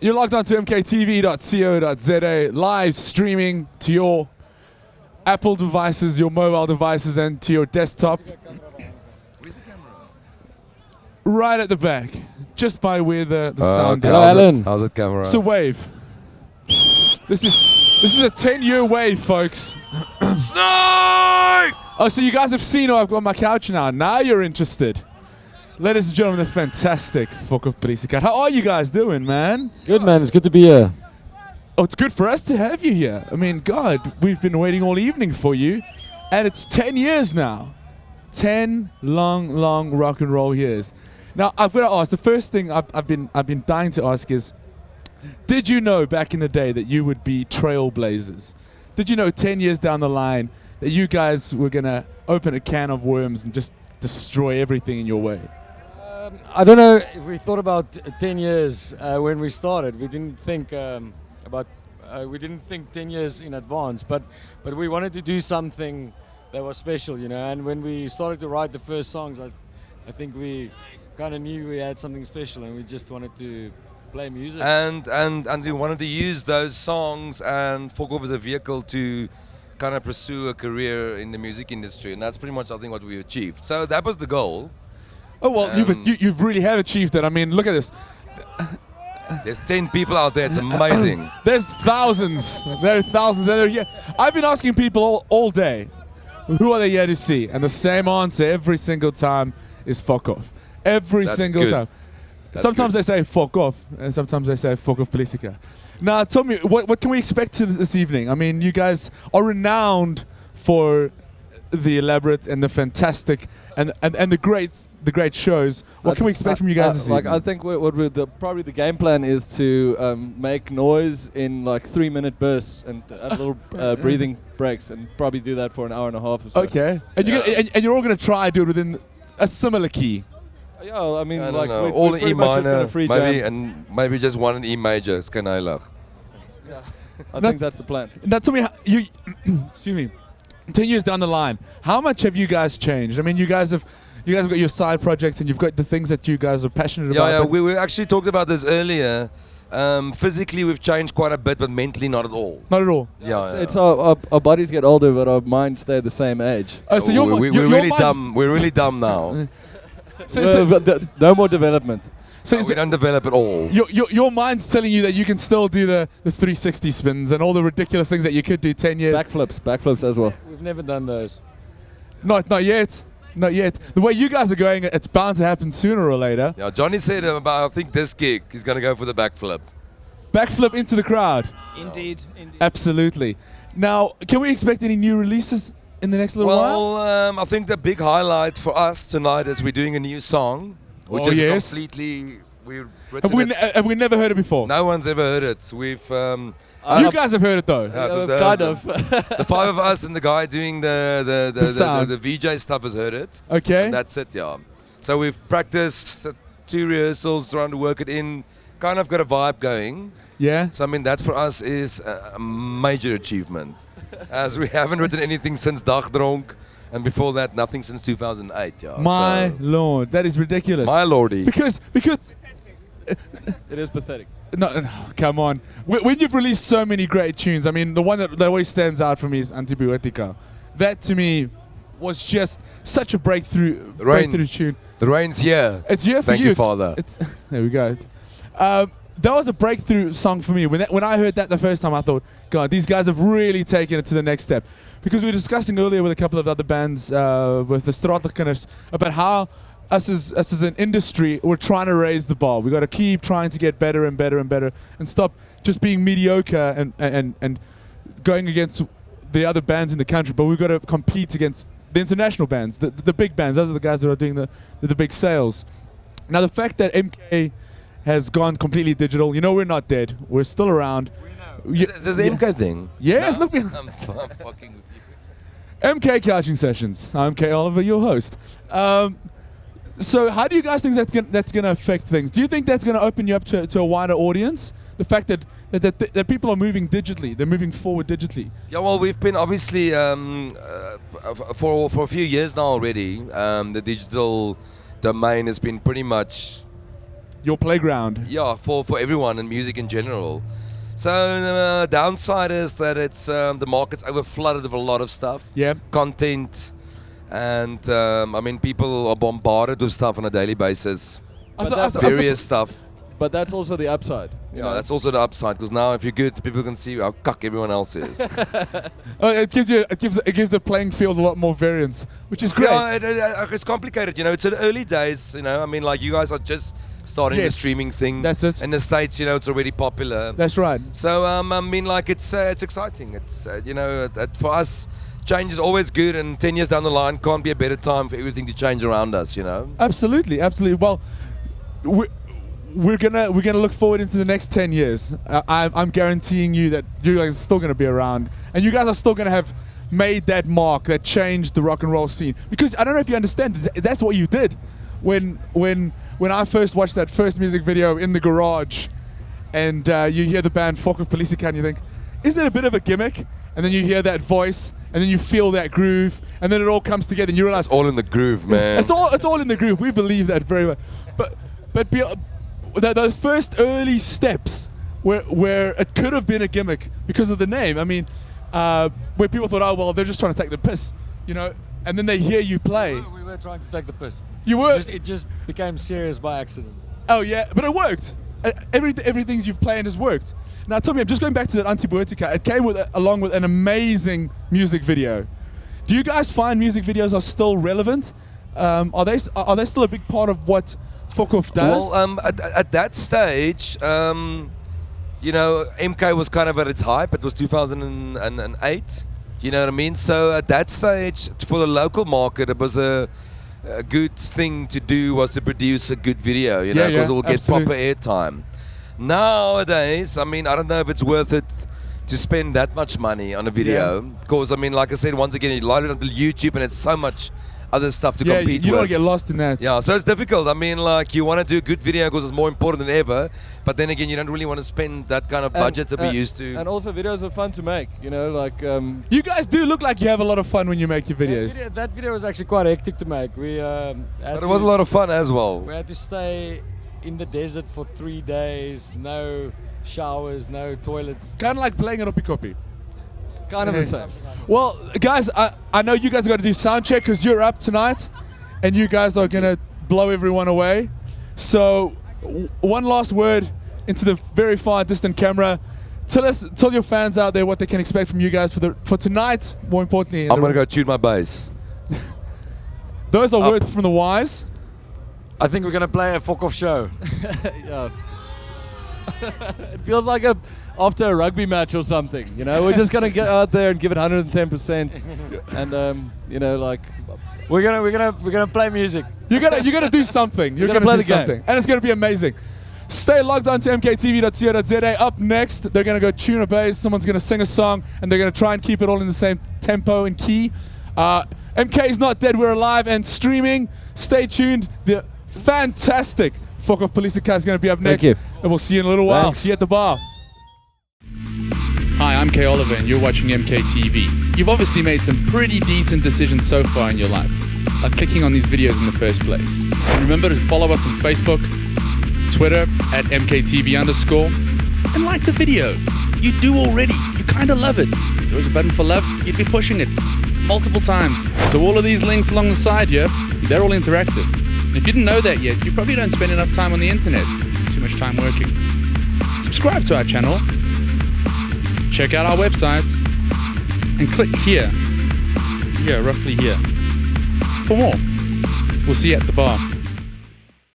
You're logged on to MKtv.co.za, live streaming to your Apple devices, your mobile devices, and to your desktop. Where's the camera? Right at the back, just by where the sound Hello, is. Alan. How's it camera? It's a wave. This is a 10-year wave, folks. Snake! Oh, so you guys have seen I've got my couch now. Now you're interested. Ladies and gentlemen, the fantastic Fokofpolisiekar. How are you guys doing, man? Good, man. It's good to be here. Oh, it's good for us to have you here. I mean, God, we've been waiting all evening for you. And it's 10 years now. 10 long rock and roll years. Now, I've got to ask, the first thing I've been dying to ask is, did you know back in the day that you would be trailblazers? Did you know 10 years down the line that you guys were going to open a can of worms and just destroy everything in your way? I don't know if we thought about 10 years when we started. We didn't think we didn't think 10 years in advance, but we wanted to do something that was special, you know. And when we started to write the first songs, I think we kind of knew we had something special, and we just wanted to play music. And we wanted to use those songs and Fokoff as a vehicle to kind of pursue a career in the music industry, and that's pretty much I think what we achieved. So that was the goal. Oh, well, you've really have achieved it. I mean, look at this. There's 10 people out there. It's amazing. There's thousands. There are thousands. And they're here. I've been asking people all day, who are they here to see? And the same answer every single time is Fokoff. Every That's single good. time. That's Sometimes good. they say Fokoff, and sometimes they say Fokofpolisiekar. Now, tell me, what can we expect this evening? I mean, you guys are renowned for the elaborate and the fantastic and the great shows. What can we expect from you guys this evening? I think probably the game plan is to make noise in like 3-minute bursts and have little breathing breaks, and probably do that for an hour and a half or so. Okay. And, you're all going to try to do it within a similar key. Yeah, I mean, I don't like know. we're All in pretty E much just minor, gonna free maybe, jam. and maybe just one in E major. It's kind of like. I think that's the plan. Now tell me, you excuse me, 10 years down the line, how much have you guys changed? I mean, you guys have got your side projects and you've got the things that you guys are passionate about. Yeah, but we actually talked about this earlier. Physically, we've changed quite a bit, but mentally, not at all. not at all. It's our bodies get older, but our minds stay the same age. Oh, so your we're your really mind's- dumb. We're really dumb now. No more development. So, We don't develop at all. your mind's telling you that you can still do the 360 spins and all the ridiculous things that you could do 10 years. Backflips as well. We've never done those. Not yet. Not yet. The way you guys are going, it's bound to happen sooner or later. Yeah, Johnny said about I think this gig he's gonna go for the backflip. Backflip into the crowd. Indeed. Absolutely. Now, can we expect any new releases in the next little while? Well, I think the big highlight for us tonight is we're doing a new song, which is yes. completely we've Have written we, it. have we never heard it before? No one's ever heard it. We've You guys have heard it though. Kind of. the 5 of us and the guy doing The sound. the VJ stuff has heard it. Okay. And that's it, yeah. So we've practiced 2 rehearsals, trying to work it in. Kind of got a vibe going. Yeah. So I mean that for us is a major achievement, as we haven't written anything since Dagdronk, and before that nothing since 2008. Yeah. My So, lord, that is ridiculous. my lordy. Because It is pathetic. no, come on. When you've released so many great tunes, I mean, the one that always stands out for me is Antibiotica. That to me was just such a breakthrough tune. The rain's here. It's here for Thank you, Father. There we go. That was a breakthrough song for me. When I heard that the first time, I thought, God, these guys have really taken it to the next step. Because we were discussing earlier with a couple of other bands, with the Straatligkinders, about how us as an industry, we're trying to raise the bar. We got to keep trying to get better and better and better, and stop just being mediocre and going against the other bands in the country. But we've got to compete against the international bands, the big bands. Those are the guys that are doing the big sales. Now the fact that MK has gone completely digital, you know, we're not dead. We're still around. Is this the MK thing? Yes, No? look behind. I'm fucking with you. MK Couching Sessions. I'm K. Oliver, your host. So how do you guys think that's going to affect things? Do you think that's going to open you up to a wider audience? The fact that people are moving digitally, they're moving forward digitally. Yeah, well, we've been obviously for a few years now already. The digital domain has been pretty much your playground. Yeah, for everyone and music in general. So downside is that it's the market's overflooded with a lot of stuff, Yeah. content, and I mean people are bombarded with stuff on a daily basis, various stuff. But that's also the upside. You know? That's also the upside, because now if you're good, people can see how cuck everyone else is. It gives the playing field a lot more variance, which is great. Yeah, it's complicated. It's the early days. I mean, like you guys are just starting the streaming thing. That's it. In the States, it's already popular. That's right. So I mean, like it's exciting. It's for us, change is always good, and 10 years down the line can't be a better time for everything to change around us. Absolutely. Well, we're gonna look forward into the next 10 years. I'm guaranteeing you that you guys are still gonna be around, and you guys are still gonna have made that mark that changed the rock and roll scene. Because I don't know if you understand, that's what you did when I first watched that first music video in the garage, and you hear the band Fokofpolisiekar and you think, is it a bit of a gimmick? And then you hear that voice, and then you feel that groove, and then it all comes together, and you realize it's all in the groove, man. It's all in the groove. We believe that very well. But those first early steps where it could have been a gimmick because of the name. I mean, where people thought, oh well, they're just trying to take the piss, and then they hear you play. We were trying to take the piss. You were. It just became serious by accident. Oh yeah, but it worked. Everything you've played has worked. Now tell me, I'm just going back to that Antibiotica. It came along with an amazing music video. Do you guys find music videos are still relevant? Are they still a big part of what Fokoff does? Well, at that stage, MK was kind of at its hype. It was 2008. You know what I mean? So at that stage, for the local market, it was a good thing to do was to produce a good video, because it will get proper airtime. Nowadays, I mean, I don't know if it's worth it to spend that much money on a video. Because, I mean, like I said, once again, you load it onto YouTube and it's so much other stuff to compete with. You don't want to get lost in that. Yeah, so it's difficult. I mean, like, you want to do a good video because it's more important than ever, but then again, you don't really want to spend that kind of budget that we used to. And also, videos are fun to make, You guys do look like you have a lot of fun when you make your videos. That video was actually quite hectic to make. But it was a lot of fun as well. We had to stay in the desert for 3 days, no showers, no toilets. Kind of like playing at Oppikoppi. Kind of the same. Well, guys, I know you guys are going to do sound check because you're up tonight, and you guys are going to blow everyone away. So, one last word into the very far distant camera. Tell your fans out there what they can expect from you guys for tonight. More importantly, I'm going to go tune my bass. Those are words from the wise. I think we're going to play a Fokoff show. Yeah. It feels like after a rugby match or something, We're just gonna get out there and give it 110%, and we're gonna play music. You're gonna do something. You're gonna play do the game. something, and it's gonna be amazing. Stay logged on to MKtv.co.za. Up next, they're gonna go tune a bass. Someone's gonna sing a song, and they're gonna try and keep it all in the same tempo and key. MK is not dead. We're alive and streaming. Stay tuned. The fantastic Fokofpolisiekar is going to be up next. Thank you. And we'll see you in a little while. Thanks. See you at the bar. Hi, I'm Kay Oliver and you're watching MKtv. You've obviously made some pretty decent decisions so far in your life, like clicking on these videos in the first place. And remember to follow us on Facebook, Twitter at MKtv_, and like the video. You do already. You kind of love it. If there was a button for love, you'd be pushing it multiple times. So all of these links along the side here, they're all interactive. And if you didn't know that yet, you probably don't spend enough time on the internet. Too much time working. Subscribe to our channel, check out our websites, and click here. Yeah, roughly here. For more. We'll see you at the bar.